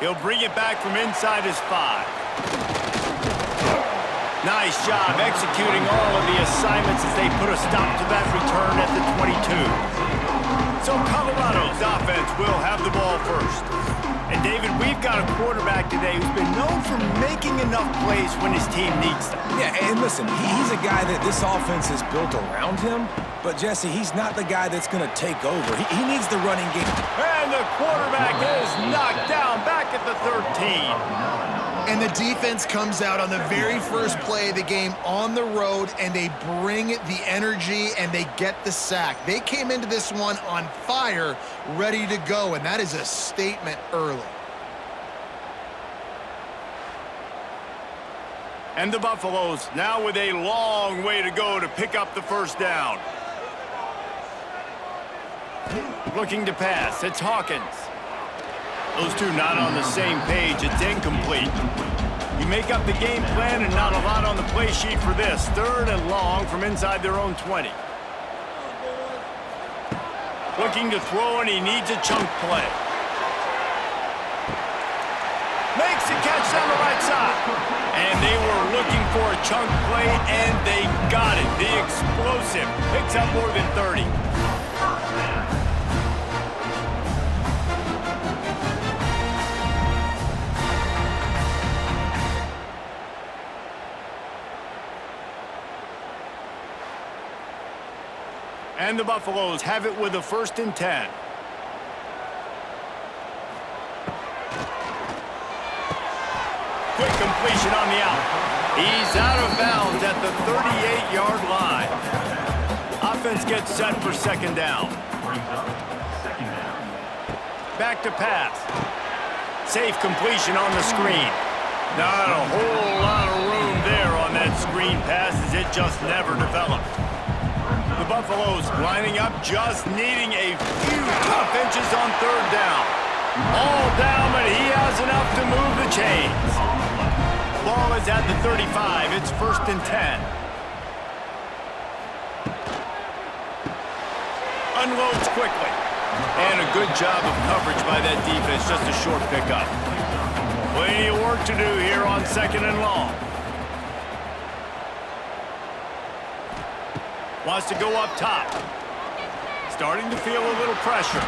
He'll bring it back from inside his 5. Nice job executing all of the assignments as they put a stop to that return at the 22. So Colorado's offense will have the ball first. And David, we've got a quarterback today who's been known for making enough plays when his team needs them. Yeah, and listen, he's a guy that this offense is built around him. But, Jesse, he's not the guy that's going to take over. He needs the running game. And the quarterback is knocked down back at the 13. And the defense comes out on the very first play of the game on the road, and they bring the energy, and they get the sack. They came into this one on fire, ready to go, and that is a statement early. And the Buffaloes now with a long way to go to pick up the first down. Looking to pass, it's Hawkins. Those two not on the same page. It's incomplete. You make up the game plan and not a lot on the play sheet for this. 3rd and long from inside their own 20. Looking to throw, and he needs a chunk play. Makes the catch down the right side. And they were looking for a chunk play, and they got it. The explosive picks up more than 30. And the Buffaloes have it with a 1st and 10. Quick completion on the out. He's out of bounds at the 38-yard line. Offense gets set for 2nd down. Back to pass. Safe completion on the screen. Not a whole lot of room there on that screen pass as it just never developed. The Buffaloes lining up, just needing a few tough inches on 3rd down. All down, but he has enough to move the chains. Ball is at the 35. It's 1st and 10. Unloads quickly. And a good job of coverage by that defense, just a short pickup. Plenty of work to do here on 2nd and long. Wants to go up top. Starting to feel a little pressure.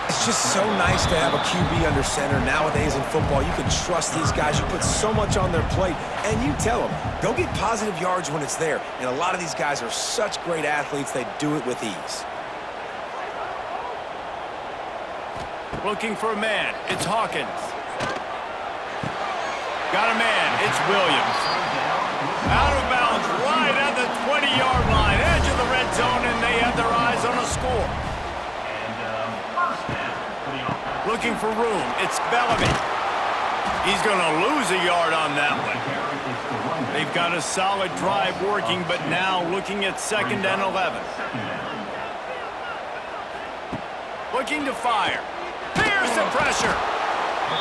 It's just so nice to have a QB under center. Nowadays in football, you can trust these guys. You put so much on their plate, and you tell them, go get positive yards when it's there. And a lot of these guys are such great athletes, they do it with ease. Looking for a man. It's Hawkins. Got a man. It's Williams. Out of bounds right at the 20-yard line. Edge of the red zone, and they have their eyes on a score. Looking for room. It's Bellamy. He's going to lose a yard on that one. They've got a solid drive working, but now looking at 2nd and 11. Looking to fire. Here's the pressure.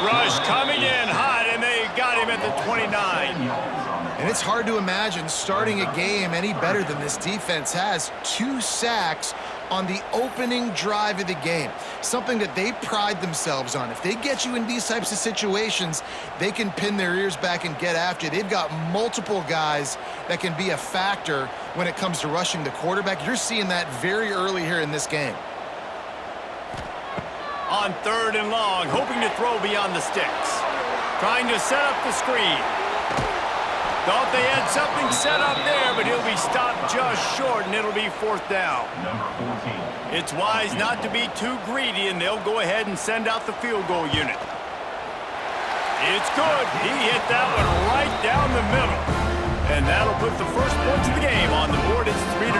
Rush coming in hot, and they got him at the 29. And it's hard to imagine starting a game any better than this defense has. 2 sacks on the opening drive of the game. Something that they pride themselves on. If they get you in these types of situations, they can pin their ears back and get after you. They've got multiple guys that can be a factor when it comes to rushing the quarterback. You're seeing that very early here in this game. On 3rd and long, hoping to throw beyond the sticks. Trying to set up the screen. Thought they had something set up there, but he'll be stopped just short, and it'll be 4th down. It's wise not to be too greedy, and they'll go ahead and send out the field goal unit. It's good. He hit that one right down the middle. And that'll put the first points of the game on the board. It's 3-0.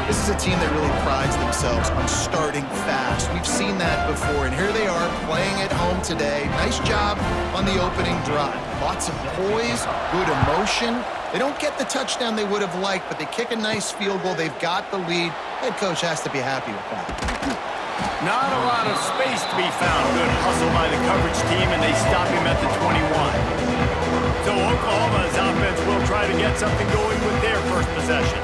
This is a team that really prides themselves on starting fast. We've seen that before, and here they are playing at home today. Nice job on the opening drive. Lots of poise, good emotion. They don't get the touchdown they would have liked, but they kick a nice field goal. They've got the lead. Head coach has to be happy with that. Not a lot of space to be found. Good hustle by the coverage team, and they stop him at the 21. So Oklahoma's offense will try to get something going with their first possession.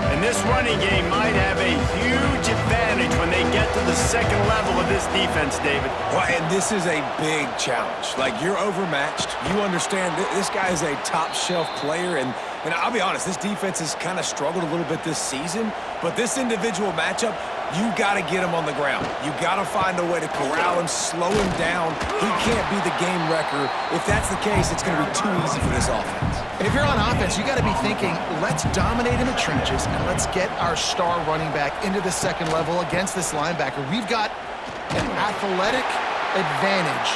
And this running game might have a huge advantage when they get to the second level of this defense, David. Well, and this is a big challenge. Like, you're overmatched. You understand this guy is a top-shelf player, and I'll be honest, this defense has kind of struggled a little bit this season, but this individual matchup, you got to get him on the ground. You got to find a way to corral him, slow him down. He can't be the game wrecker. If that's the case, it's going to be too easy for this offense. And if you're on offense, you got to be thinking, let's dominate in the trenches and let's get our star running back into the second level against this linebacker. We've got an athletic advantage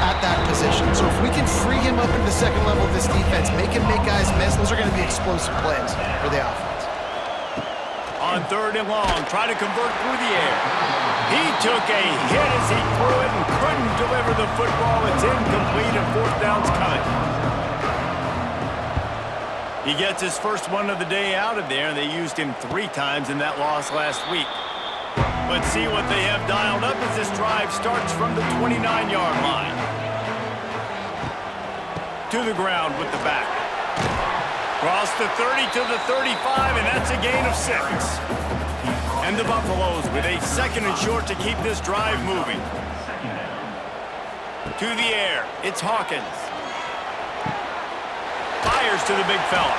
at that position. So if we can free him up into the second level of this defense, make him make guys miss, those are going to be explosive plays for the offense. On third and long, try to convert through the air. He took a hit as he threw it and couldn't deliver the football. It's incomplete and fourth down's coming. He gets his first one of the day out of there, and they used him 3 times in that loss last week. Let's see what they have dialed up as this drive starts from the 29-yard line. To the ground with the back. Cross the 30 to the 35, and that's a gain of 6. And the Buffaloes with a second and short to keep this drive moving. To the air, it's Hawkins. Fires to the big fella.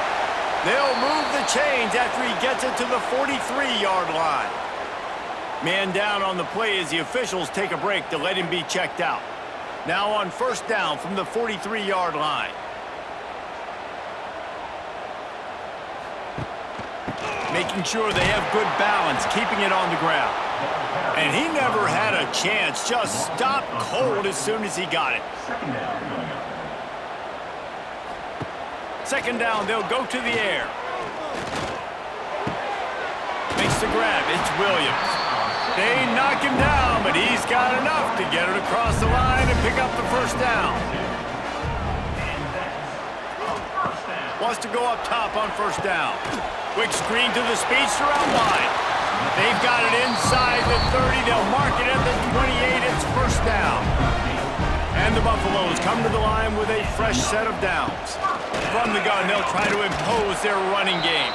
They'll move the chains after he gets it to the 43-yard line. Man down on the play as the officials take a break to let him be checked out. Now on first down from the 43-yard line. Making sure they have good balance, keeping it on the ground. And he never had a chance, just stopped cold as soon as he got it. Second down, they'll go to the air. Makes the grab, it's Williams. They knock him down, but he's got enough to get it across the line and pick up the first down. Wants to go up top on first down. Quick screen to the speedster out wide. They've got it inside the 30. They'll mark it at the 28. It's first down. And the Buffaloes come to the line with a fresh set of downs. From the gun, they'll try to impose their running game.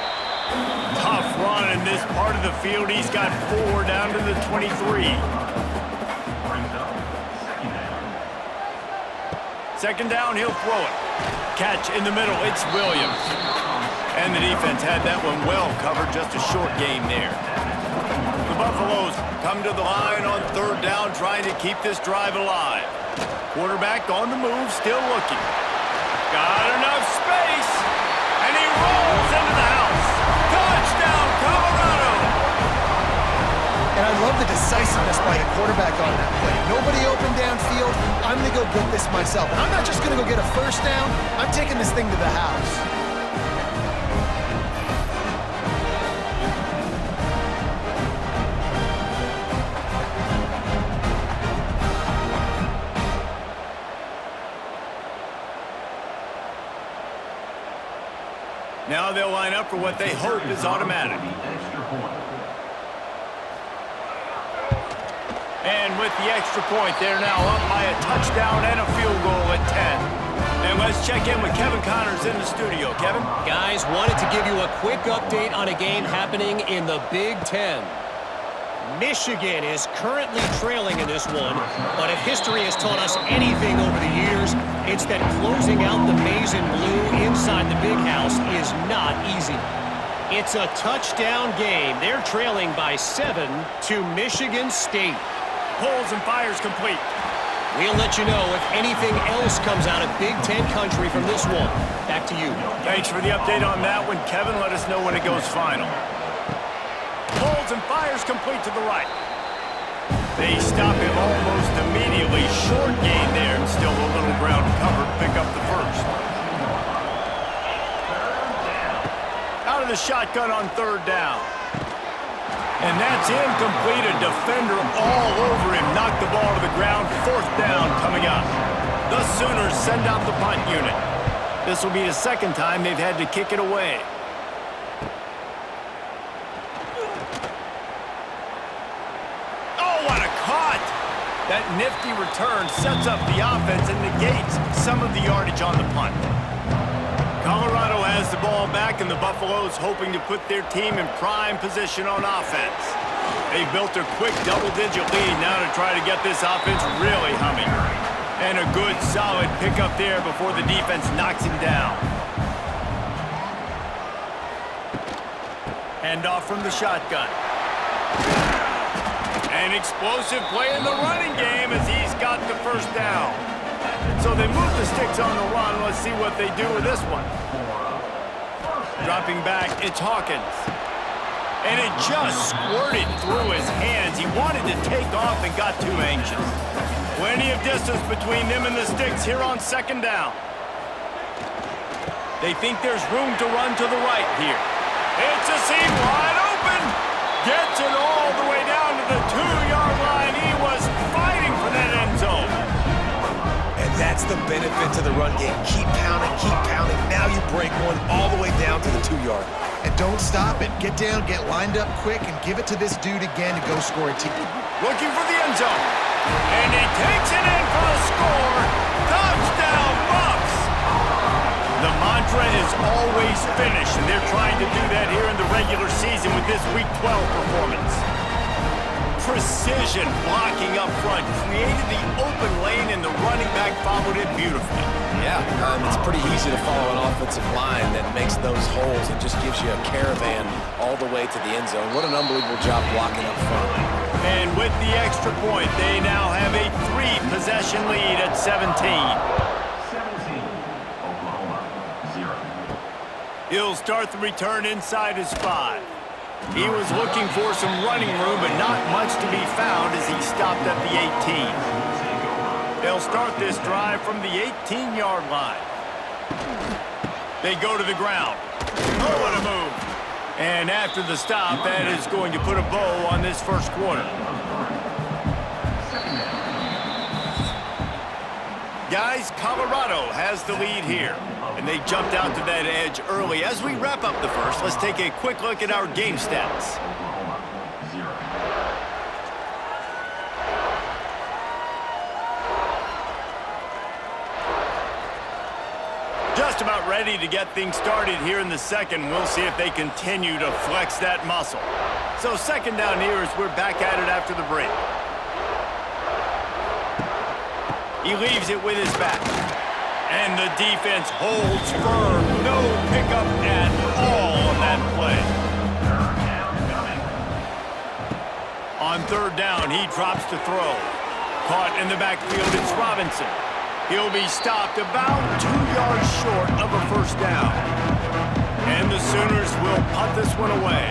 Tough run in this part of the field. He's got 4 down to the 23. Second down, he'll throw it. Catch in the middle, it's Williams. And the defense had that one well covered, just a short game there. The Buffaloes come to the line on third down, trying to keep this drive alive. Quarterback on the move, still looking. Got enough space, and he rolls into the house. Touchdown, Colorado! And I love the decisiveness by the quarterback on that play. Nobody open downfield. I'm going to go get this myself. And I'm not just going to go get a first down. I'm taking this thing to the house. Now they'll line up for what they hope is automatic. And with the extra point, they're now up by a touchdown and a field goal at 10. And let's check in with Kevin Connors in the studio. Kevin? Guys, wanted to give you a quick update on a game happening in the Big Ten. Michigan is currently trailing in this one, but if history has taught us anything over the years, it's that closing out the maize and blue inside the big house is not easy. It's a touchdown game. They're trailing by 7 to Michigan State. Pulls and fires complete. We'll let you know if anything else comes out of Big Ten country from this one. Back to you. Thanks for the update on that one, Kevin. Let us know when it goes final. Pulls and fires complete to the right. They stop him almost immediately. Short gain there, and still a little ground covered to pick up the first. Out of the shotgun on third down. And that's incomplete. A defender all over him. Knocked the ball to the ground. Fourth down coming up. The Sooners send out the punt unit. This will be the second time they've had to kick it away. That nifty return sets up the offense and negates some of the yardage on the punt. Colorado has the ball back, and the Buffaloes hoping to put their team in prime position on offense. They've built a quick double-digit lead now to try to get this offense really humming. And a good, solid pickup there before the defense knocks him down. Handoff from the shotgun. An explosive play in the running game as he's got the first down. So they move the sticks on the run. Let's see what they do with this one. Dropping back, it's Hawkins. And it just squirted through his hands. He wanted to take off and got too anxious. Plenty of distance between them and the sticks here on second down. They think there's room to run to the right here. It's a seam wide open. Gets it all the way down to the 2-yard line. He was fighting for that end zone. And that's the benefit to the run game. Keep pounding, keep pounding. Now you break one all the way down to the 2-yard. And don't stop it. Get down, get lined up quick, and give it to this dude again to go score a team. Looking for the end zone. And he takes it in for a score. Touchdown, Buffs! The mantra is always finish, and they're trying to do that here in the regular season with this Week 12 performance. Precision blocking up front, created the open lane, and the running back followed it beautifully. Yeah, it's pretty easy to follow an offensive line that makes those holes and just gives you a caravan all the way to the end zone. What an unbelievable job blocking up front. And with the extra point, they now have a 3-possession lead at 17. He'll start the return inside his 5. He was looking for some running room, but not much to be found as he stopped at the 18. They'll start this drive from the 18-yard line. They go to the ground. Oh, what a move. And after the stop, that is going to put a bow on this first quarter. Guys, Colorado has the lead here. And they jumped out to that edge early. As we wrap up the first, let's take a quick look at our game stats. Just about ready to get things started here in the second. We'll see if they continue to flex that muscle. So second down here as we're back at it after the break. He leaves it with his back. And the defense holds firm. No pickup at all on that play. On third down, he drops to throw. Caught in the backfield, it's Robinson. He'll be stopped about 2 yards short of a first down. And the Sooners will punt this one away.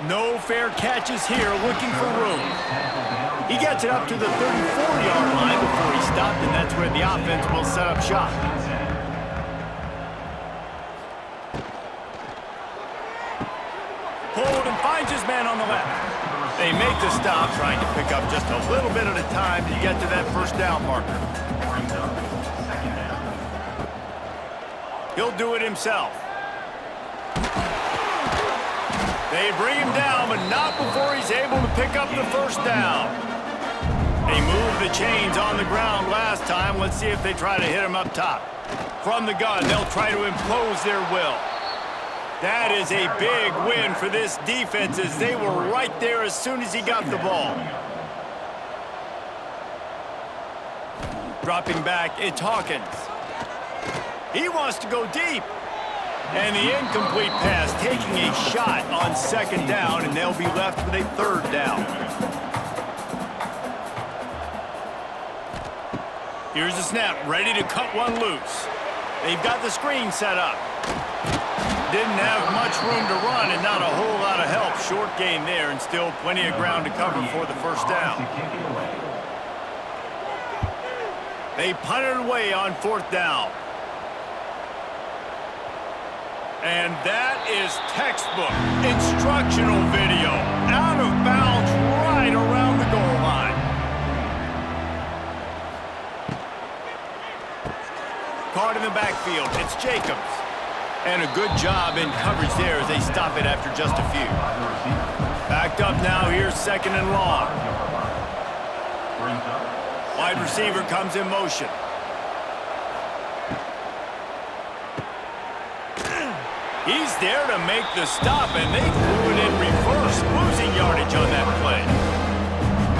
No fair catches here, looking for room. He gets it up to the 34-yard line before he stopped, and that's where the offense will set up shop. Pulled and finds his man on the left. They make the stop, trying to pick up just a little bit at a time to get to that first down marker. He'll do it himself. They bring him down, but not before he's able to pick up the first down. They moved the chains on the ground last time. Let's see if they try to hit him up top. From the gun, they'll try to impose their will. That is a big win for this defense as they were right there as soon as he got the ball. Dropping back, it's Hawkins. He wants to go deep. And the incomplete pass taking a shot on second down, and they'll be left with a third down. Here's the snap, ready to cut one loose. They've got the screen set up. Didn't have much room to run and not a whole lot of help. Short gain there and still plenty of ground to cover for the first down. They punt it away on fourth down. And that is textbook instructional video. Out of bounds right around the goal line. Caught in the backfield, it's Jacobs. And a good job in coverage there as they stop it after just a few. Backed up now, here's second and long. Wide receiver comes in motion. He's there to make the stop, and they threw it in reverse, losing yardage on that play.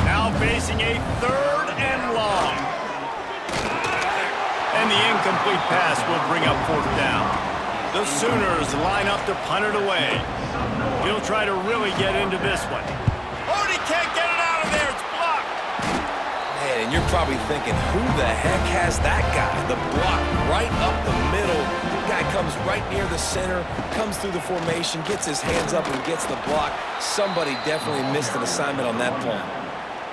Now facing a 3rd and long. And the incomplete pass will bring up 4th down. The Sooners line up to punt it away. He'll try to really get into this one. Oh, and he can't get it out of there. It's blocked. Man, and you're probably thinking, who the heck has that guy? The block right up the middle. Guy comes right near the center, comes through the formation, gets his hands up and gets the block. Somebody definitely missed an assignment on that play.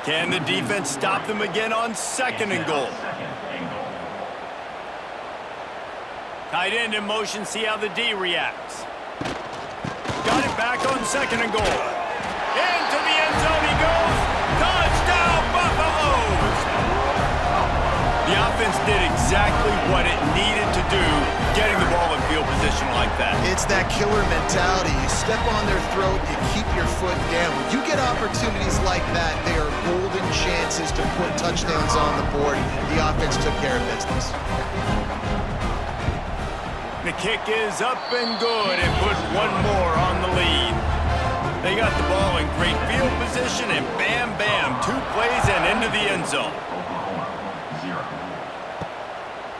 Can the defense stop them again on 2nd and goal? Tight end in motion, see how the D reacts. Got it back on 2nd and goal. Into the end zone he goes. Touchdown, Buffaloes! The offense did exactly what it needed to do, getting the ball in field position like that. It's that killer mentality. You step on their throat, you keep your foot down. When you get opportunities like that, they are golden chances to put touchdowns on the board. The offense took care of business. The kick is up and good and put one more on the lead. They got the ball in great field position and bam, bam, 2 plays and into the end zone.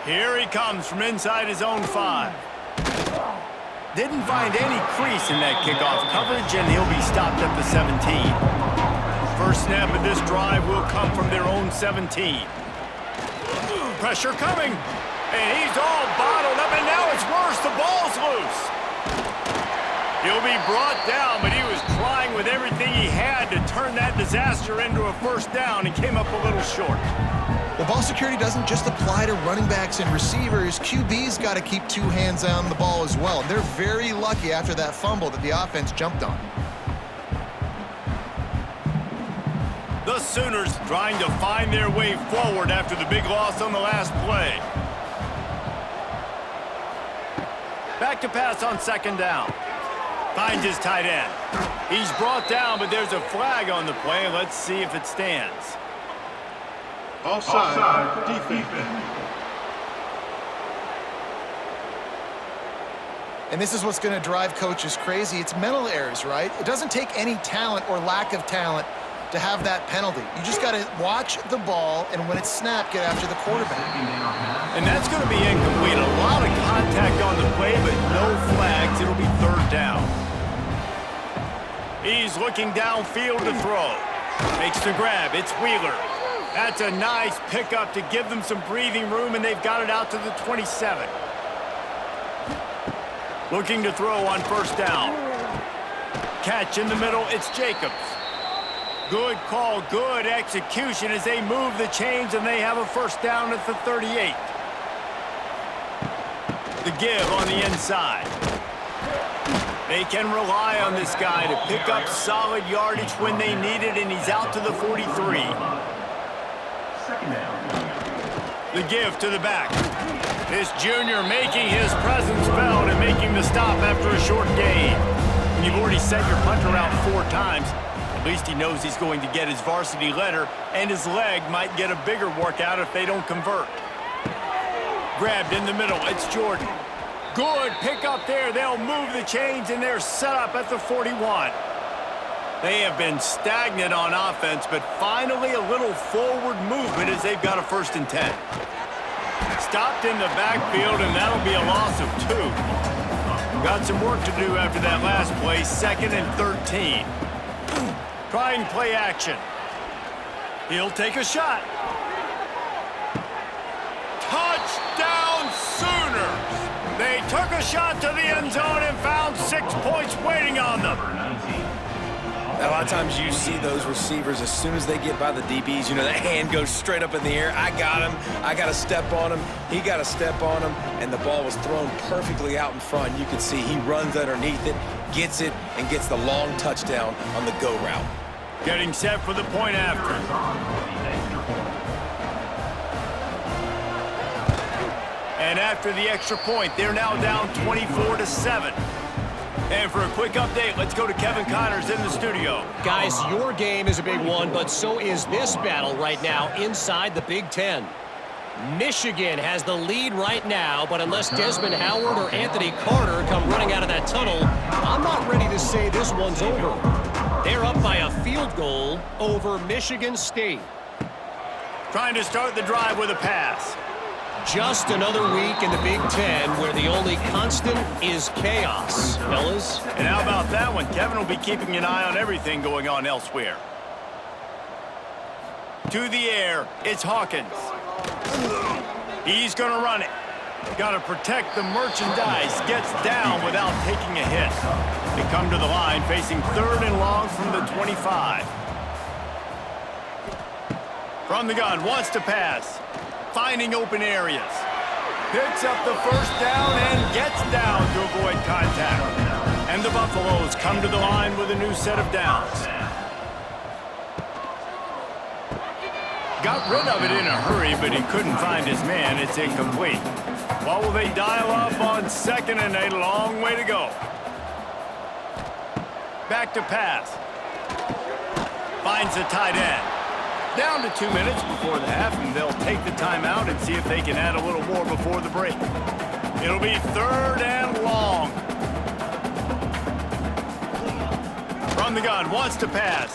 Here he comes from inside his own 5. Didn't find any crease in that kickoff coverage, and he'll be stopped at the 17. First snap of this drive will come from their own 17. Pressure coming. And he's all bottled up, and now it's worse. The ball's loose. He'll be brought down, but he was trying with everything he had to turn that disaster into a 1st down and came up a little short. Well, ball security doesn't just apply to running backs and receivers. QB's got to keep 2 hands on the ball as well. And they're very lucky after that fumble that the offense jumped on. The Sooners trying to find their way forward after the big loss on the last play. Back to pass on 2nd down. Finds his tight end. He's brought down, but there's a flag on the play. Let's see if it stands. Offside, defense. And this is what's going to drive coaches crazy. It's mental errors, right? It doesn't take any talent or lack of talent to have that penalty. You just got to watch the ball, and when it's snapped, get after the quarterback. And that's going to be incomplete. A lot of contact on the play, but no flags. It'll be 3rd down. He's looking downfield to throw. Makes the grab. It's Wheeler. That's a nice pickup to give them some breathing room, and they've got it out to the 27. Looking to throw on 1st down. Catch in the middle. It's Jacobs. Good call, good execution as they move the chains, and they have a 1st down at the 38. The give on the inside. They can rely on this guy to pick up solid yardage when they need it, and he's out to the 43. The give to the back. This junior making his presence felt and making the stop after a short gain. When you've already sent your punter out 4 times, at least he knows he's going to get his varsity letter, and his leg might get a bigger workout if they don't convert. Grabbed in the middle, it's Jordan. Good pick up there. They'll move the chains, and they're set up at the 41. They have been stagnant on offense, but finally a little forward movement as they've got a 1st and 10. Stopped in the backfield, and that'll be a loss of 2. Got some work to do after that last play, 2nd and 13. Trying play action. He'll take a shot. Touchdown Sooners! They took a shot to the end zone and found 6 points waiting on them. A lot of times you see those receivers, as soon as they get by the DBs, you know, that hand goes straight up in the air. I got him. I got to step on him. He got to step on him. And the ball was thrown perfectly out in front. You can see he runs underneath it, gets it, and gets the long touchdown on the go route. Getting set for the point after. And after the extra point, they're now down 24-7. And for a quick update, let's go to Kevin Connors in the studio. Guys, your game is a big one, but so is this battle right now inside the Big Ten. Michigan has the lead right now, but unless Desmond Howard or Anthony Carter come running out of that tunnel, I'm not ready to say this one's over. They're up by a field goal over Michigan State. Trying to start the drive with a pass. Just another week in the Big Ten where the only constant is chaos, fellas. And how about that one? Kevin will be keeping an eye on everything going on elsewhere. To the air, it's Hawkins. He's going to run it. Got to protect the merchandise. Gets down without taking a hit. They come to the line facing 3rd and long from the 25. From the gun, wants to pass. Finding open areas. Picks up the first down and gets down to avoid contact. And the Buffaloes come to the line with a new set of downs. Got rid of it in a hurry, but he couldn't find his man. It's incomplete. What will they dial up on 2nd and a long way to go? Back to pass. Finds the tight end. Down to 2 minutes before the half, and they'll take the timeout and see if they can add a little more before the break. It'll be 3rd and long. From the gun, wants to pass.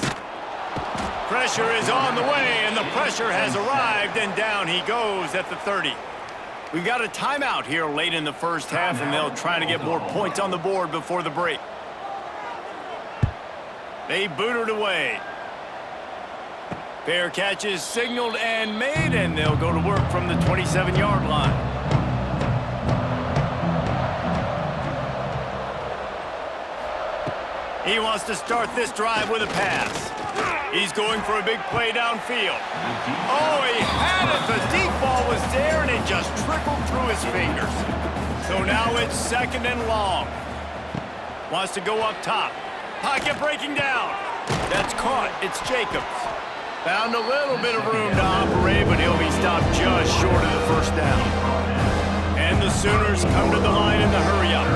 Pressure is on the way, and the pressure has arrived, and down he goes at the 30. We've got a timeout here late in the first half, and they'll try to get more points on the board before the break. They boot it away. Fair catch is signaled and made, and they'll go to work from the 27-yard line. He wants to start this drive with a pass. He's going for a big play downfield. Oh, he had it. The deep ball was there, and it just trickled through his fingers. So now it's 2nd and long. Wants to go up top. Pocket breaking down. That's caught. It's Jacobs. Found a little bit of room to operate, but he'll be stopped just short of the first down. And the Sooners come to the line in the hurry-up.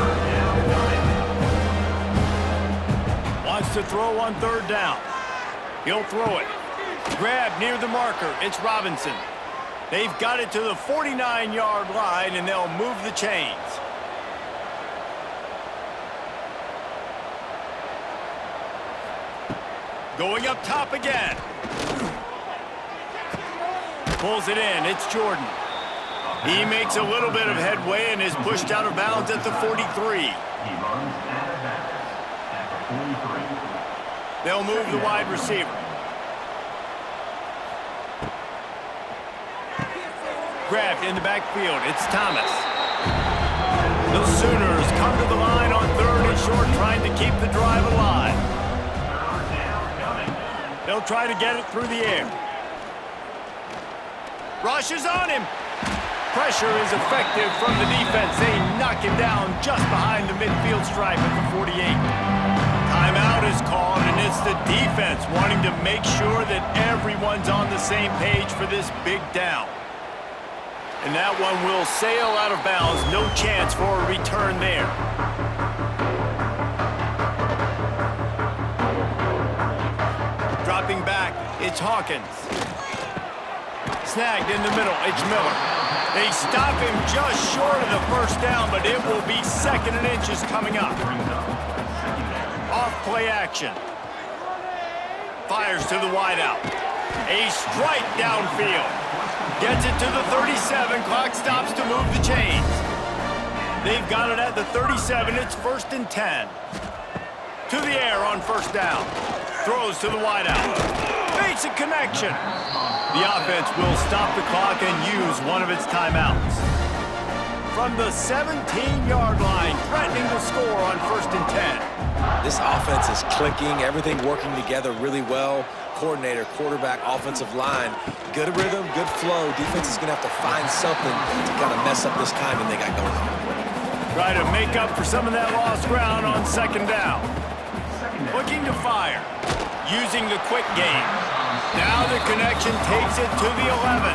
Wants to throw on 3rd down. He'll throw it. Grab near the marker. It's Robinson. They've got it to the 49-yard line, and they'll move the chains. Going up top again. Pulls it in. It's Jordan. He makes a little bit of headway and is pushed out of bounds at the 43. They'll move the wide receiver. Grabbed in the backfield. It's Thomas. The Sooners come to the line on 3rd and short, trying to keep the drive alive. They'll try to get it through the air. Rush is on him. Pressure is effective from the defense. They knock him down just behind the midfield stripe at the 48. Timeout is called, and it's the defense wanting to make sure that everyone's on the same page for this big down. And that one will sail out of bounds. No chance for a return there. Dropping back, it's Hawkins. Snagged in the middle, it's Miller. They stop him just short of the first down, but it will be 2nd and inches coming up. Off play action. Fires to the wideout. A strike downfield. Gets it to the 37. Clock stops to move the chains. They've got it at the 37. It's 1st and 10. To the air on 1st down. Throws to the wideout. Makes a connection. The offense will stop the clock and use one of its timeouts. From the 17-yard line, threatening to score on 1st and 10. This offense is clicking, everything working together really well. Coordinator, quarterback, offensive line, good rhythm, good flow. Defense is going to have to find something to kind of mess up this timing they got going on. Try to make up for some of that lost ground on 2nd down. Looking to fire, using the quick game. Now the connection takes it to the 11.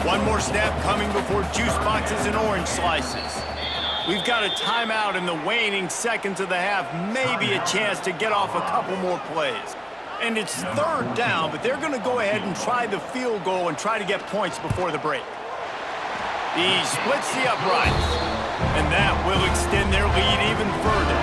One more snap coming before juice boxes and orange slices. We've got a timeout in the waning seconds of the half. Maybe a chance to get off a couple more plays. And it's third down, but they're going to go ahead and try the field goal and try to get points before the break. He splits the uprights, and that will extend their lead even further.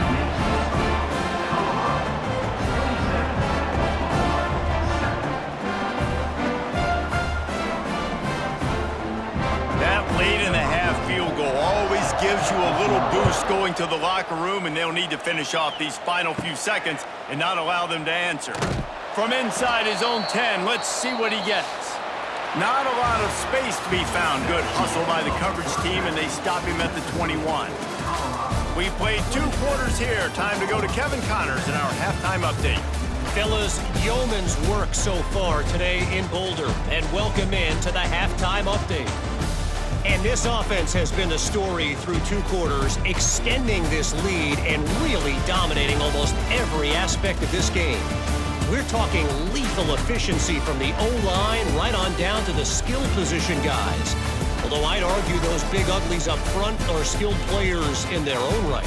That late in the half field goal always gives you a little boost going to the locker room, and they'll need to finish off these final few seconds and not allow them to answer. From inside his own 10, let's see what he gets. Not a lot of space to be found. Good hustle by the coverage team, and they stop him at the 21. We've played 2 quarters here. Time to go to Kevin Connors in our halftime update. Fellas, yeoman's work so far today in Boulder, and welcome in to the halftime update. And this offense has been the story through 2 quarters, extending this lead and really dominating almost every aspect of this game. We're talking lethal efficiency from the O-line right on down to the skill position guys. Although I'd argue those big uglies up front are skilled players in their own right.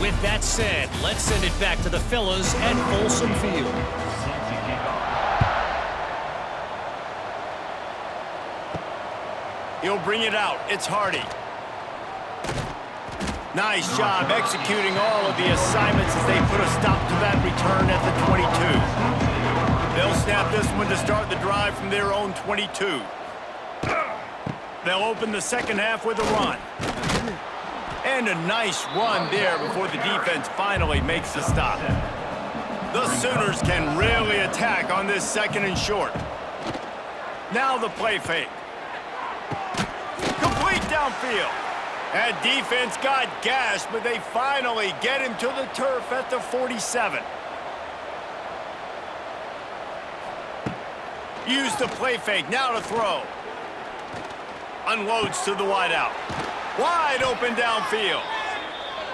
With that said, let's send it back to the fellas at Folsom Field. He'll bring it out. It's Hardy. Nice job executing all of the assignments as they put a stop to that return at the 22. They'll snap this one to start the drive from their own 22. They'll open the second half with a run. And a nice run there before the defense finally makes the stop. The Sooners can really attack on this second and short. Now the play fake. Complete downfield. That defense got gashed, but they finally get him to the turf at the 47. Use the play fake, now to throw. Unloads to the wideout. Wide open downfield.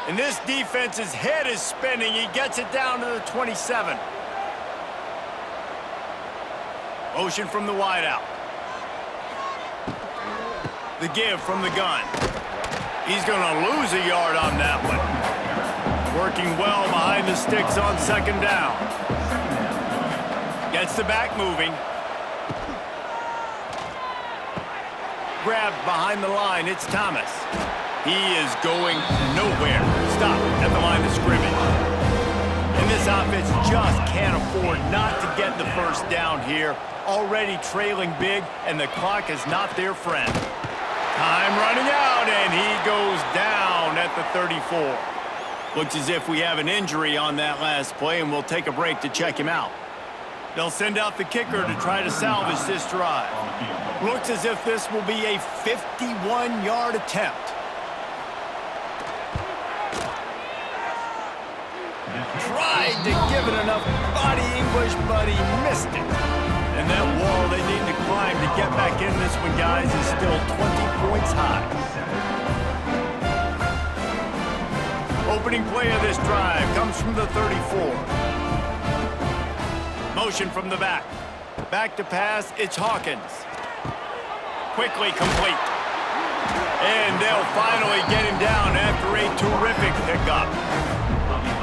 And this defense's head is spinning. He gets it down to the 27. Motion from the wideout. The give from the gun. He's going to lose a yard on that one. Working well behind the sticks on second down. Gets the back moving. Grabbed behind the line. It's Thomas. He is going nowhere. Stop at the line of scrimmage. And this offense just can't afford not to get the first down here. Already trailing big, and the clock is not their friend. Time running out, and he goes down at the 34. Looks as if we have an injury on that last play, and we'll take a break to check him out. They'll send out the kicker to try to salvage this drive. Looks as if this will be a 51-yard attempt. Tried to give it enough body English, but he missed it. And that wall they need to climb to get back in this one, guys, is still 20 points high. Opening play of this drive comes from the 34. Motion from the back. Back to pass, it's Hawkins. Quickly complete. And they'll finally get him down after a terrific pickup.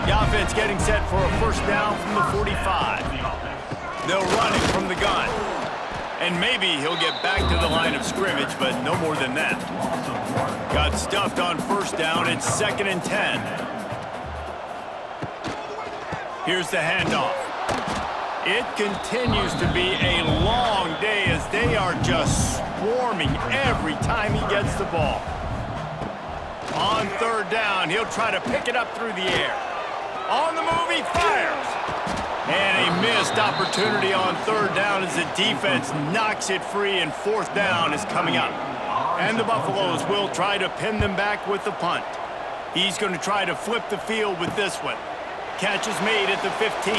The offense getting set for a first down from the 45. They'll run it from the gun. And maybe he'll get back to the line of scrimmage, but no more than that. Got stuffed on first down. It's 2nd and 10. Here's the handoff. It continues to be a long day as they are just swarming every time he gets the ball. On third down, he'll try to pick it up through the air. On the move, he fires. And a missed opportunity on third down as the defense knocks it free, and fourth down is coming up. And the Buffaloes will try to pin them back with the punt. He's going to try to flip the field with this one. Catch is made at the 15.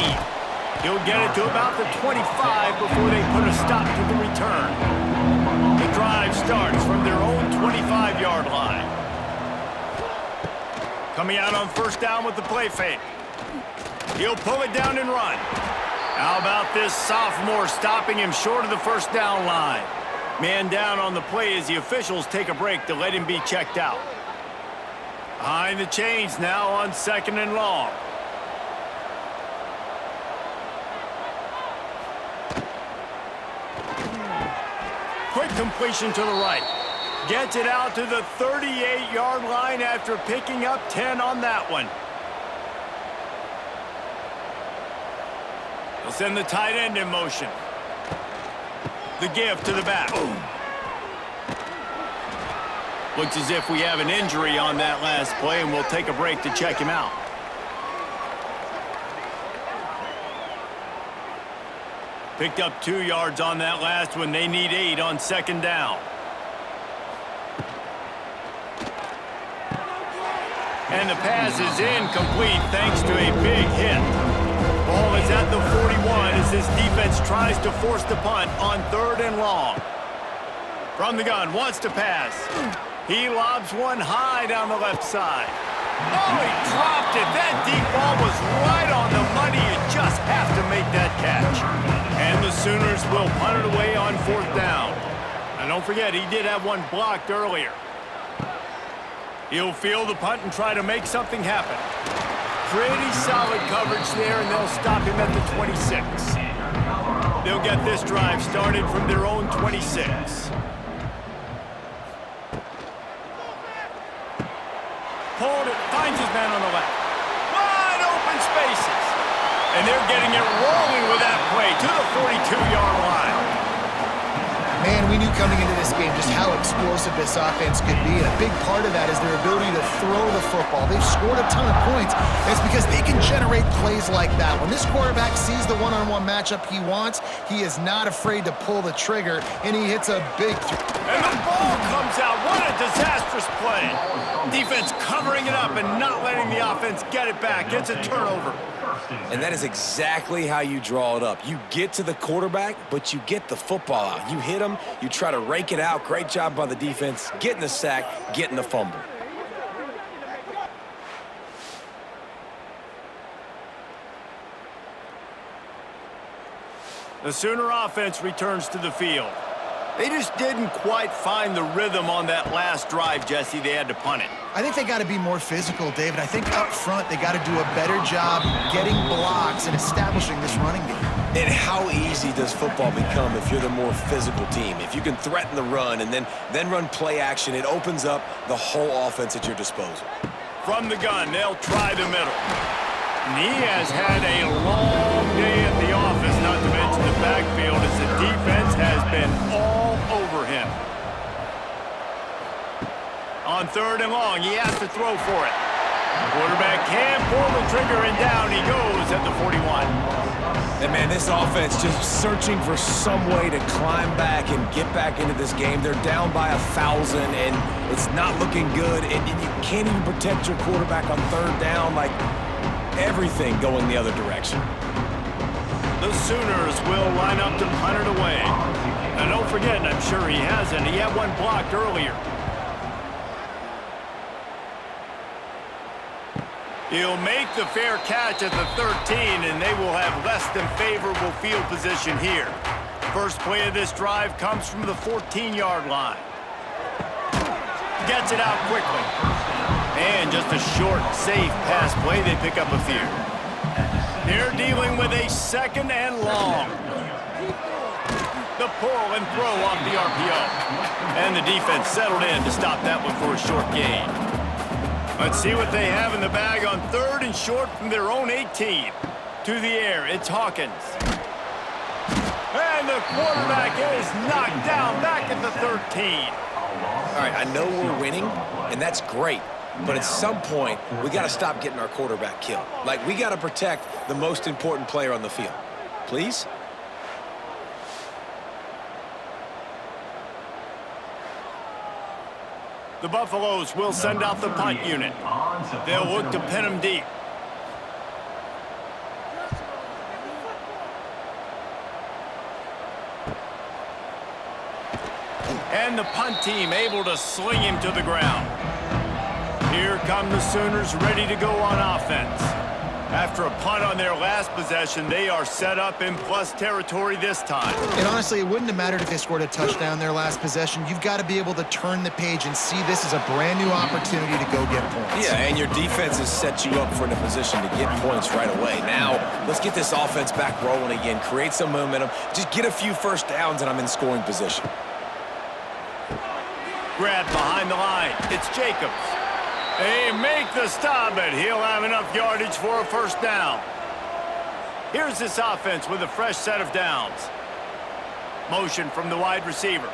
He'll get it to about the 25 before they put a stop to the return. The drive starts from their own 25-yard line. Coming out on first down with the play fake. He'll pull it down and run. How about this sophomore stopping him short of the first down line? Man down on the play as the officials take a break to let him be checked out. Behind the chains now on 2nd and long. Quick completion to the right. Gets it out to the 38-yard line after picking up 10 on that one. They'll send the tight end in motion. The give to the back. Looks as if we have an injury on that last play, and we'll take a break to check him out. Picked up 2 yards on that last one. They need 8 on second down. And the pass is incomplete thanks to a big hit. Ball is at the 41 as this defense tries to force the punt on 3rd and long. From the gun, wants to pass. He lobs one high down the left side. Oh, he dropped it. That deep ball was right on the money. You just have to make that catch. And the Sooners will punt it away on 4th down. And don't forget, he did have one blocked earlier. He'll field the punt and try to make something happen. Pretty solid coverage there, and they'll stop him at the 26. They'll get this drive started from their own 26. Pulled it, finds his man on the left. Wide open spaces. And they're getting it rolling with that play to the 42-yard line. Man, we knew coming into this game just how explosive this offense could be, and a big part of that is their ability to throw the football. They've scored a ton of points, and it's because they can generate plays like that. When this quarterback sees the one-on-one matchup he wants, he is not afraid to pull the trigger, and he hits a big And the ball comes out. What a disastrous play. Defense covering it up and not letting the offense get it back. It's a turnover. And that is exactly how you draw it up. You get to the quarterback, but you get the football out. You hit him, you try to rake it out. Great job by the defense, getting the sack, getting the fumble. The Sooner offense returns to the field. They just didn't quite find the rhythm on that last drive, Jesse. They had to punt it. I think they got to be more physical, David. I think up front they got to do a better job getting blocks and establishing this running game. And how easy does football become if you're the more physical team? If you can threaten the run and then run play action, it opens up the whole offense at your disposal. From the gun, they'll try the middle. And he has had a long day at the office, not to mention the backfield, as the defense has been all over him. On 3rd and long, he has to throw for it. The quarterback can't pull the trigger, and down he goes at the 41. And man, this offense just searching for some way to climb back and get back into this game. They're down by 1,000, and it's not looking good. And you can't even protect your quarterback on 3rd down. Like, everything going the other direction. The Sooners will line up to punt it away. And don't forget, and I'm sure he hasn't, he had one blocked earlier. He'll make the fair catch at the 13, and they will have less than favorable field position here. First play of this drive comes from the 14-yard line. Gets it out quickly. And just a short, safe pass play. They pick up a few. They're dealing with a 2nd and long. The pull and throw off the RPO. And the defense settled in to stop that one for a short gain. Let's see what they have in the bag on 3rd and short from their own 18. To the air, it's Hawkins. And the quarterback is knocked down back at the 13. All right, I know we're winning, and that's great. But at some point, we got to stop getting our quarterback killed. Like, we got to protect the most important player on the field. Please? The Buffaloes will send out the punt unit. They'll look to pin him deep. And the punt team able to sling him to the ground. Here come the Sooners ready to go on offense. After a punt on their last possession, they are set up in plus territory this time. And honestly, it wouldn't have mattered if they scored a touchdown their last possession. You've got to be able to turn the page and see this as a brand new opportunity to go get points. Yeah, and your defense has set you up for the position to get points right away. Now, let's get this offense back rolling again, create some momentum, just get a few first downs, and I'm in scoring position. Grab behind the line. It's Jacobs. They make the stop, but he'll have enough yardage for a first down. Here's this offense with a fresh set of downs. Motion from the wide receiver.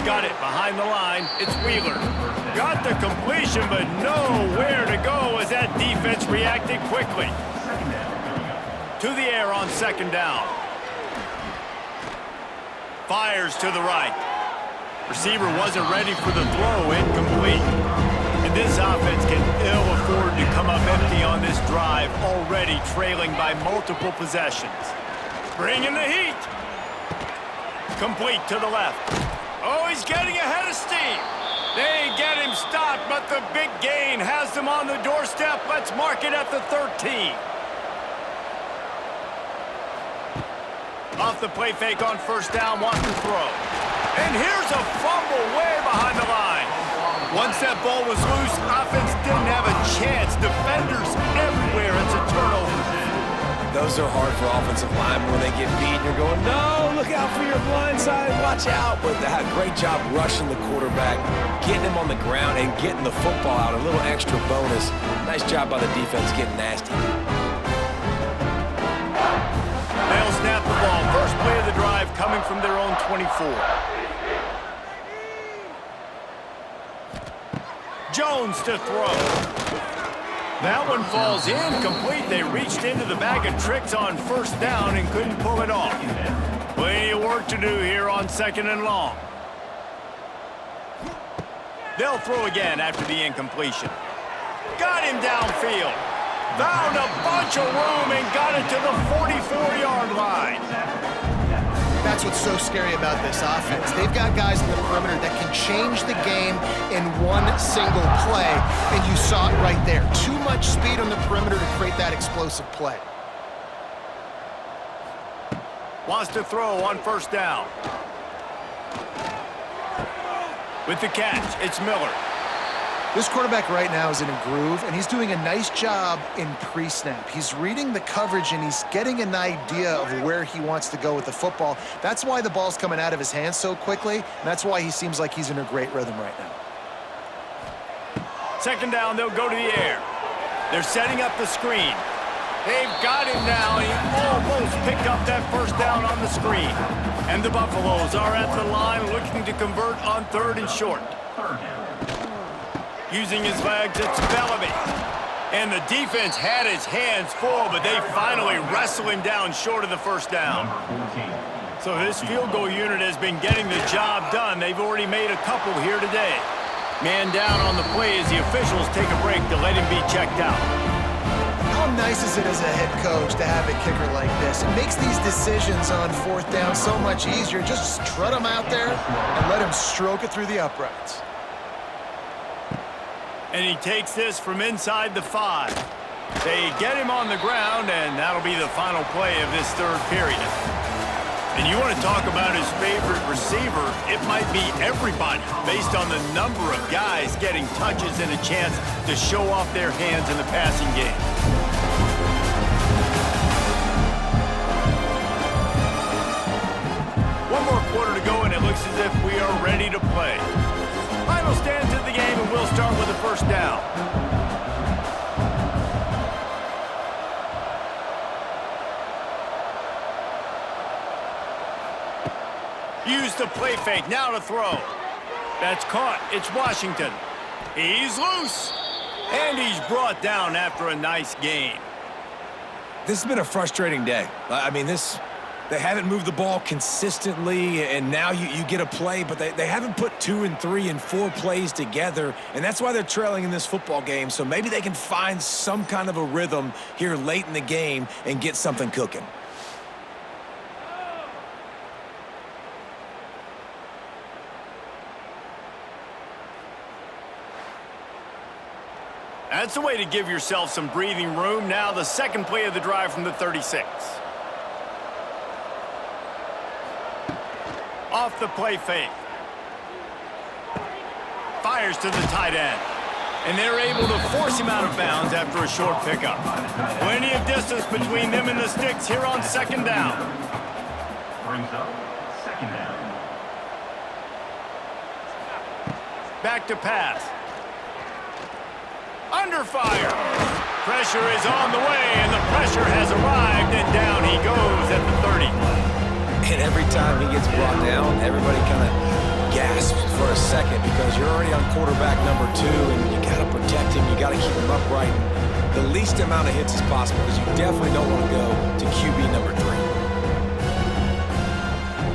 Got it behind the line. It's Wheeler. Got the completion, but nowhere to go as that defense reacted quickly. To the air on second down. Fires to the right. Receiver wasn't ready for the throw, incomplete. And this offense can ill afford to come up empty on this drive, already trailing by multiple possessions. Bringing the heat. Complete to the left. Oh, he's getting ahead of steam. They get him stopped, but the big gain has them on the doorstep. Let's mark it at the 13. Off the play fake on first down, wants to throw. And here's a fumble way behind the line. Once that ball was loose, offense didn't have a chance. Defenders everywhere. It's a turnover. Those are hard for offensive linemen when they get beat. You're going, no, look out for your blind side. Watch out. But they had a great job rushing the quarterback, getting him on the ground, and getting the football out. A little extra bonus. Nice job by the defense getting nasty. They'll snap the ball. First play of the drive coming from their own 24. Jones to throw. That one falls incomplete. They reached into the bag of tricks on first down and couldn't pull it off. Plenty of work to do here on second and long. They'll throw again after the incompletion. Got him downfield. Found a bunch of room and got it to the 44-yard line. That's what's so scary about this offense. They've got guys in the perimeter that can change the game in one single play, and you saw it right there. Too much speed on the perimeter to create that explosive play. Wants to throw on first down. With the catch, it's Miller. This quarterback right now is in a groove, and he's doing a nice job in pre-snap. He's reading the coverage, and he's getting an idea of where he wants to go with the football. That's why the ball's coming out of his hands so quickly, and that's why he seems like he's in a great rhythm right now. Second down, they'll go to the air. They're setting up the screen. They've got him now. He almost picked up that first down on the screen. And the Buffaloes are at the line looking to convert on third and short. Using his legs, it's Bellamy. And the defense had his hands full, but they finally wrestle him down short of the first down. So this field goal unit has been getting the job done. They've already made a couple here today. Man down on the play as the officials take a break to let him be checked out. How nice is it as a head coach to have a kicker like this? It makes these decisions on fourth down so much easier. Just strut him out there and let him stroke it through the uprights. And he takes this from inside the 5. They get him on the ground, and that'll be the final play of this third period. And you want to talk about his favorite receiver, it might be everybody based on the number of guys getting touches and a chance to show off their hands in the passing game. One more quarter to go, and it looks as if we are ready to play. Final stands of the game, and we'll start with the first down. Use the play fake, now to throw. That's caught, it's Washington. He's loose, and he's brought down after a nice gain. This has been a frustrating day. I mean, they haven't moved the ball consistently, and now you get a play, but they haven't put 2 and 3 and 4 plays together, and that's why they're trailing in this football game. So maybe they can find some kind of a rhythm here late in the game and get something cooking. That's the way to give yourself some breathing room. Now the second play of the drive from the 36. Off the play fake. Fires to the tight end. And they're able to force him out of bounds after a short pickup. Plenty of distance between them and the sticks here on second down. Brings up second Back to pass. Under fire. Pressure is on the way, and the pressure has arrived, and down he goes at the 30. And every time he gets brought down, everybody kind of gasps for a second because you're already on quarterback number 2, and you got to protect him. You got to keep him upright. The least amount of hits as possible because you definitely don't want to go to QB number 3.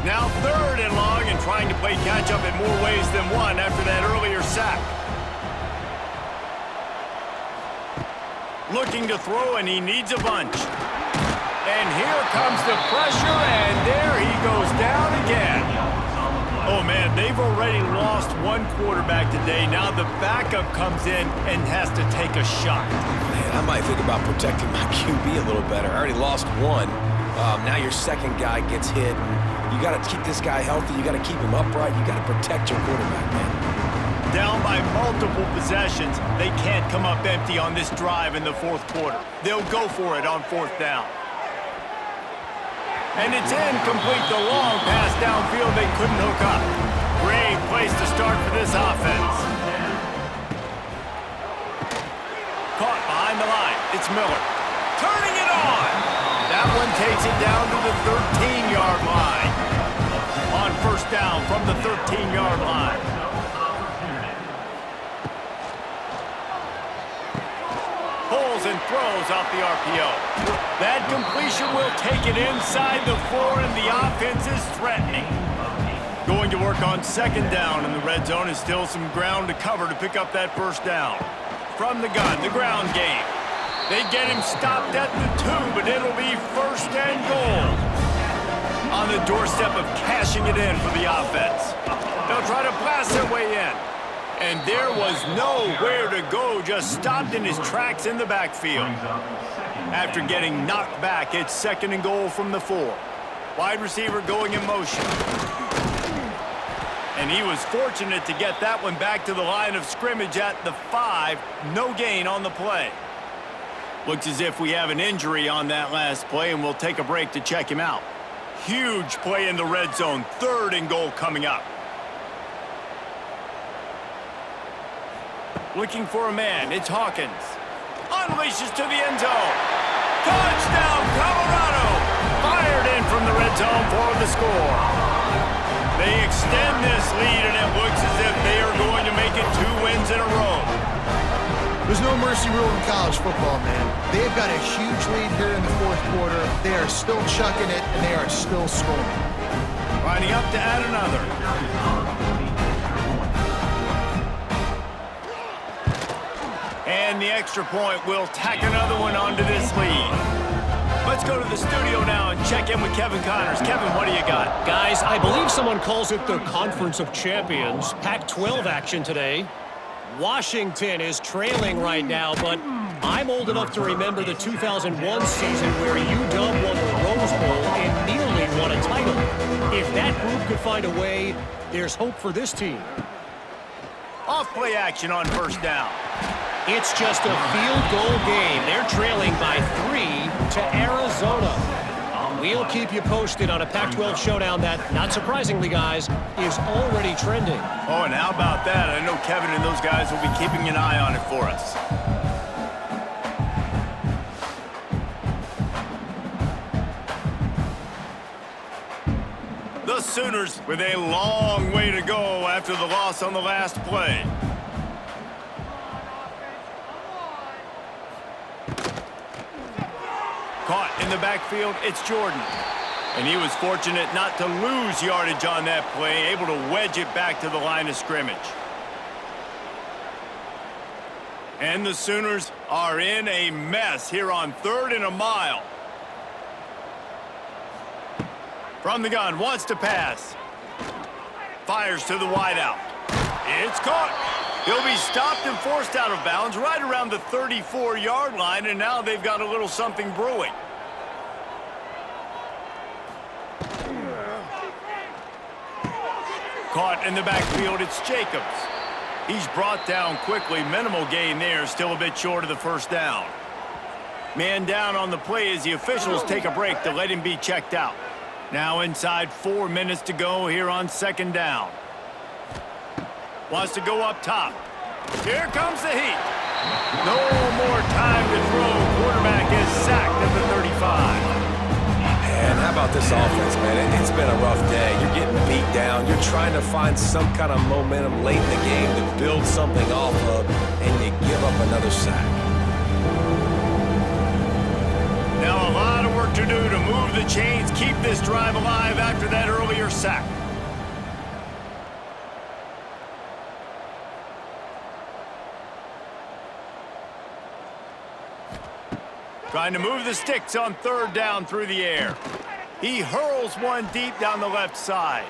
Now 3rd and long, and trying to play catch-up in more ways than one after that earlier sack. Looking to throw, and he needs a bunch. And here comes the pressure, and there he goes down again. Oh, man, they've already lost one quarterback today. Now the backup comes in and has to take a shot. Man, I might think about protecting my QB a little better. I already lost one. Now your second guy gets hit. And you got to keep this guy healthy. You got to keep him upright. You got to protect your quarterback, man. Down by multiple possessions, they can't come up empty on this drive in the 4th quarter. They'll go for it on 4th down. And it's incomplete. The long pass downfield they couldn't hook up. Great place to start for this offense. Caught behind the line. It's Miller. Turning it on. That one takes it down to the 13-yard line. On 1st down from the 13-yard line. Pulls and throws off the RPO. That completion will take it inside the 4, and the offense is threatening. Going to work on 2nd down in the red zone, is still some ground to cover to pick up that 1st down. From the gun, the ground game. They get him stopped at the 2, but it'll be 1st and goal. On the doorstep of cashing it in for the offense. They'll try to blast their way in. And there was nowhere to go, just stopped in his tracks in the backfield. After getting knocked back, it's 2nd and goal from the 4. Wide receiver going in motion. And he was fortunate to get that one back to the line of scrimmage at the 5. No gain on the play. Looks as if we have an injury on that last play, and we'll take a break to check him out. Huge play in the red zone. 3rd and goal coming up. Looking for a man. It's Hawkins. Unleashes to the end zone. Touchdown, Colorado! Fired in from the red zone for the score. They extend this lead, and it looks as if they are going to make it 2 wins in a row. There's no mercy rule in college football, man. They've got a huge lead here in the 4th quarter. They are still chucking it, and they are still scoring. Lining up to add another. And the extra point will tack another one onto this lead. Let's go to the studio now and check in with Kevin Connors. Kevin, what do you got? Guys, I believe someone calls it the Conference of Champions. Pac-12 action today. Washington is trailing right now, but I'm old enough to remember the 2001 season where UW won the Rose Bowl and nearly won a title. If that group could find a way, there's hope for this team. Off-play action on 1st down. It's just a field goal game. They're trailing by 3 to Arizona. We'll keep you posted on a Pac-12 showdown that, not surprisingly, guys, is already trending. Oh, and how about that? I know Kevin and those guys will be keeping an eye on it for us. The Sooners with a long way to go after the loss on the last play. Caught in the backfield, it's Jordan. And he was fortunate not to lose yardage on that play, able to wedge it back to the line of scrimmage. And the Sooners are in a mess here on 3rd and a mile. From the gun, wants to pass. Fires to the wideout. It's caught. He'll be stopped and forced out of bounds right around the 34-yard line, and now they've got a little something brewing. Caught in the backfield, it's Jacobs. He's brought down quickly. Minimal gain there, still a bit short of the 1st down. Man down on the play as the officials take a break to let him be checked out. Now inside 4 minutes to go here on second down. Wants to go up top. Here comes the heat. No more time to throw. Quarterback is sacked at the 35. Man, how about this offense, man? It's been a rough day. You're getting beat down. You're trying to find some kind of momentum late in the game to build something off of, and you give up another sack. Now a lot of work to do to move the chains, keep this drive alive after that earlier sack. Trying to move the sticks on third down through the air. He hurls one deep down the left side.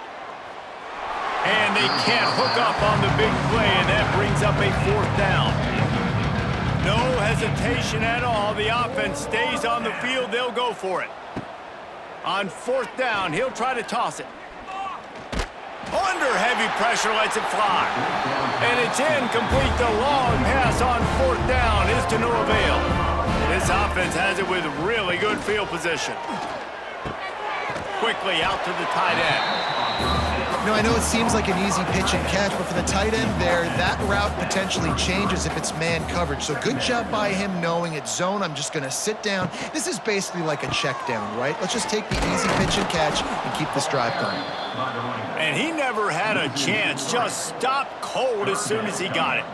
And they can't hook up on the big play, and that brings up a fourth down. No hesitation at all. The offense stays on the field. They'll go for it. On fourth down, he'll try to toss it. Under heavy pressure, lets it fly. And it's incomplete. The long pass on fourth down is to no avail. This offense has it with really good field position. Quickly out to the tight end. I know it seems like an easy pitch and catch, but for the tight end there, that route potentially changes if it's man coverage. So good job by him knowing it's zone. I'm just going to sit down. This is basically like a check down, right? Let's just take the easy pitch and catch and keep this drive going. And he never had a chance. Just stopped cold as soon as he got it.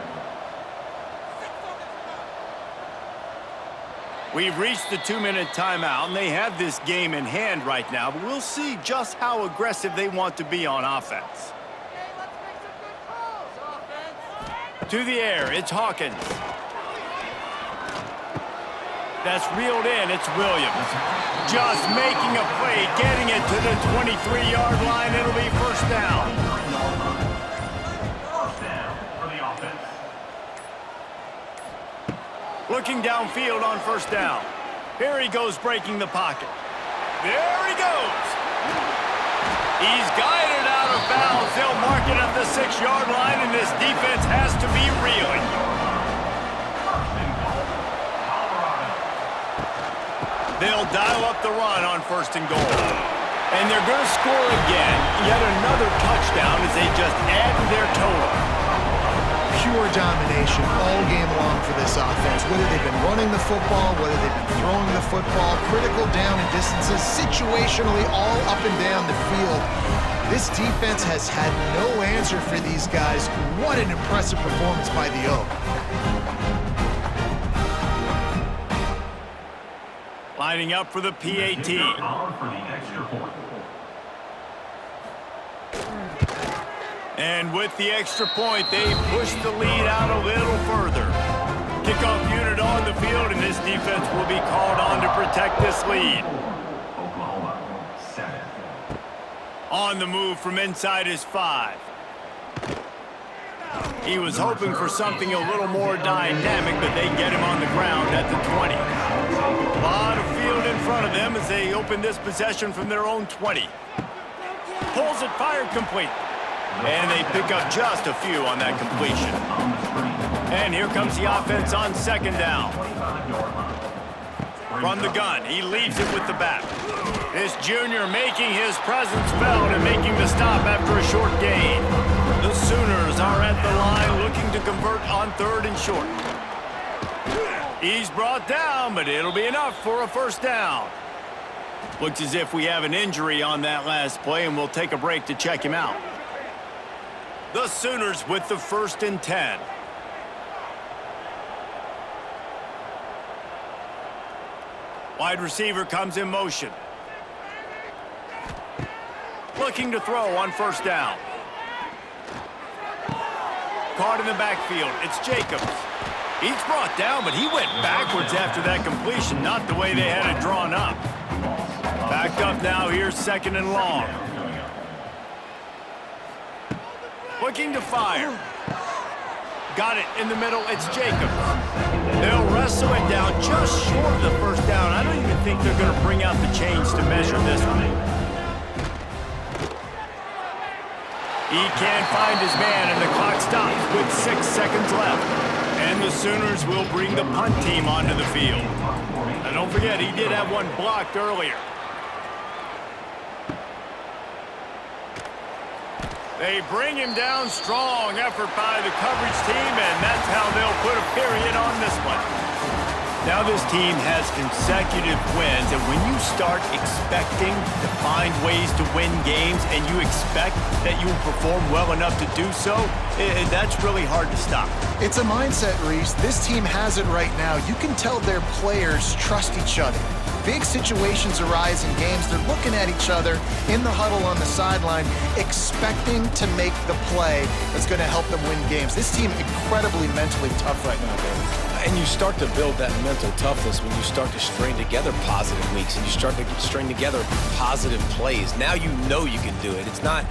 We've reached the 2-minute timeout, and they have this game in hand right now, but we'll see just how aggressive they want to be on offense. To the air, it's Hawkins. That's reeled in, it's Williams. Just making a play, getting it to the 23-yard line. It'll be first down. Looking downfield on first down. Here he goes breaking the pocket. There he goes. He's guided out of bounds. They'll mark it at the 6-yard line, and this defense has to be reeling. They'll dial up the run on first and goal. And they're going to score again. Yet another touchdown as they just add to their total. Pure domination all game long for this offense. Whether they've been running the football, whether they've been throwing the football, critical down and distances, situationally all up and down the field. This defense has had no answer for these guys. What an impressive performance by the Oak. Lining up for the PAT. And with the extra point, they push the lead out a little further. Kickoff unit on the field, and this defense will be called on to protect this lead. Oklahoma, 7. On the move from inside his 5. He was hoping for something a little more dynamic, but they get him on the ground at the 20. A lot of field in front of them as they open this possession from their own 20. Pulls it, fired, complete. And they pick up just a few on that completion. And here comes the offense on second down. From the gun, he leaves it with the back. This junior making his presence felt and making the stop after a short gain. The Sooners are at the line looking to convert on third and short. He's brought down, but it'll be enough for a first down. Looks as if we have an injury on that last play, and we'll take a break to check him out. The Sooners with the 1st and 10. Wide receiver comes in motion. Looking to throw on first down. Caught in the backfield. It's Jacobs. He's brought down, but he went backwards after that completion, not the way they had it drawn up. Backed up now, here's 2nd and long. Looking to fire. Got it in the middle. It's Jacobs. They'll wrestle it down just short of the first down. I don't even think they're going to bring out the chains to measure this one. He can't find his man, and the clock stops with 6 seconds left. And the Sooners will bring the punt team onto the field. And don't forget, he did have one blocked earlier. They bring him down strong. Effort by the coverage team, and that's how they'll put a period on this one. Now this team has consecutive wins, and when you start expecting to find ways to win games and you expect that you will perform well enough to do so, that's really hard to stop. It's a mindset, Reese. This team has it right now. You can tell their players trust each other. Big situations arise in games. They're looking at each other in the huddle on the sideline, expecting to make the play that's going to help them win games. This team incredibly mentally tough right now, David. And you start to build that mental toughness when you start to string together positive weeks and you start to string together positive plays. Now you know you can do it. It's not,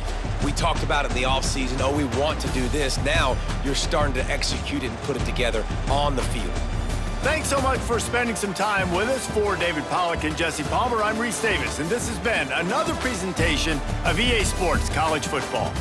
we talked about it in the offseason, oh, we want to do this. Now you're starting to execute it and put it together on the field. Thanks so much for spending some time with us. For David Pollack and Jesse Palmer, I'm Reese Davis, and this has been another presentation of EA Sports College Football.